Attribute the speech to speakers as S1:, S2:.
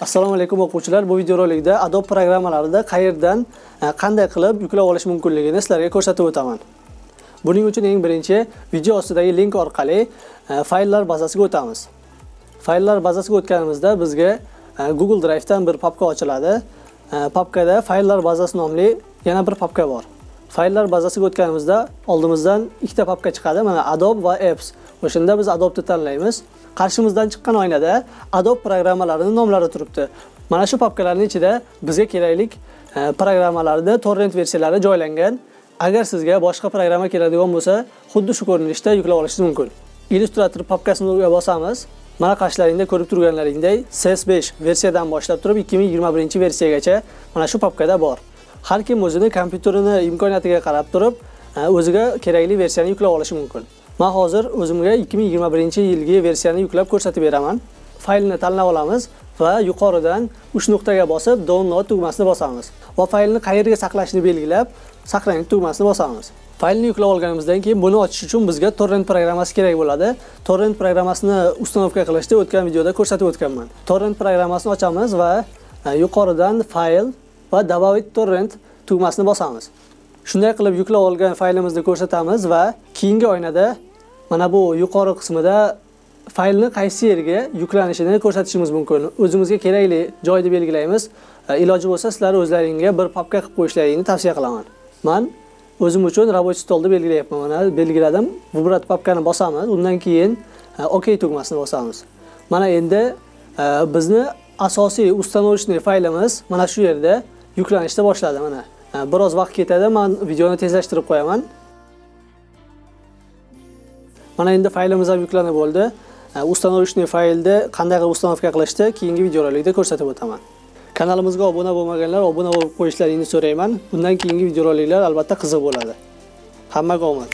S1: Assalomu alaykum o'quvchilar. Bu videorolikda Adobe programmalarida qaerdan qanday qilib yuklab olish mumkinligini sizlarga ko'rsatib o'taman. Buning uchun eng birinchi video ostidagi link orqali fayllar bazasiga o'tamiz. Fayllar bazasiga o'tganimizda bizga Google Drive dan bir papka ochiladi. Papkada fayllar bazasi nomli yana bir papka bor. Fayllar bazasiga o'tganimizda oldimizdan ikkita papka chiqadi. Mana Adobe va Apps. O'shanda biz Adobe ni tanlaymiz. Qarshimizdan chiqqan oynada Adobe programmalarining nomlari turibdi. Mana shu papkalarning ichida bizga kerakli programmalarning torrent versiyalari joylangan. Agar sizga boshqa programma keladigan bo'lsa, xuddi shu ko'rinishda yuklab olishingiz mumkin. Illustrator papkasini bosamiz. Mana qarshilaringda ko'rib turganlaringdek CS5 versiyadan boshlab turib 2021-versiyagacha mana shu papkada bor. Har kim o'zini kompyuterini imkoniyatiga qarab turib, o'ziga kerakli versiyani yuklab olishi mumkin. Men hozir o'zimga 2021-yilgi versiyani yuklab ko'rsatib beraman. Faylni tanlab olamiz va yuqoridan 3 nuqtaga bosib download tugmasini bosamiz. Va faylni qayerga saqlashni belgilab, saqlang tugmasini bosamiz. Faylni yuklab olganimizdan keyin buni ochish uchun bizga torrent programmasi kerak bo'ladi. Torrent programmasini ustanovka qilishda o'tgan videoda ko'rsatib o'tganman. Torrent programmasini ochamiz va yuqoridan fayl va добавить torrent tugmasini bosamiz. Shunday qilib yuklab olgan faylimizni ko'rsatamiz va keyingi oynada mana bu yuqori qismida faylni qaysi yerga yuklanishini ko'rsatishimiz mumkin. O'zimizga kerakli joyni belgilaymiz. Iloji bo'lsa sizlar o'zlaringizga bir papka qilib qo'yishlaringizni tavsiya qilaman. Men o'zim uchun rабочий stolni belgilayapman. Mana belgiladim. Vibrat papkani bosamiz. Undan keyin OK tugmasini bosamiz. Mana endi bizni asosiy ustanovishni faylimiz mana shu yerda yuklanishda boshladi mana. Biroz vaqt ketadi, men videoni tezlashtirib qo'yaman. Mana endi faylimiz ham yuklanib bo'ldi. Ustanovishni faylni qanday qilib ustanovka qilishni keyingi videorolikda ko'rsatib o'taman. Kanalimizga obuna bo'lmaganlar obuna bo'lib qo'yishlaringizni so'rayman. Bundan keyingi videoroliklar albatta qiziq bo'ladi. Hammaga omad.